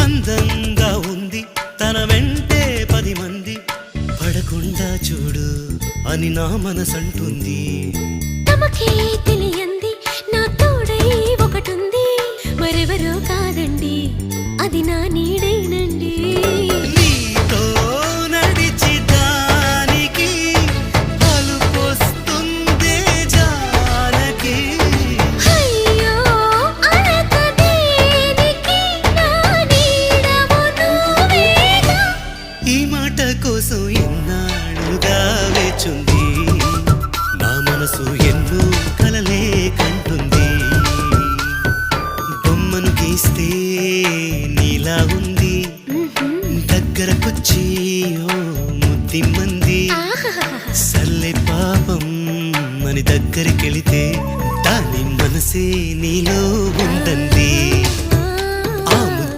అందంగా ఉంది తన వెంటే 10 మంది పడకుండా చూడు అని నా మనసంటుంది. తమకే తెలియంది నా తోడై ఒకటుంది, మరెవరో కాదండి అది నా నీడైనండి. నీతో నడిచి దానికి అలుపొస్తుందే జానకి. అయ్యో అనక దేనికి నా నీడవు నువ్వేగా. ఈ మాట కోసం ఎన్నాళ్ళుగా వేచుంది నా మనసు, ఎన్నో కలలే కంటుంది. బొమ్మను గీస్తే నీలా ఉంది, దగ్గరకొచ్చి ఓ ముద్దిమ్మంది. సల్లే పాపం అని దగ్గరికెళితే దాని మనసే నీలో ఉందండి.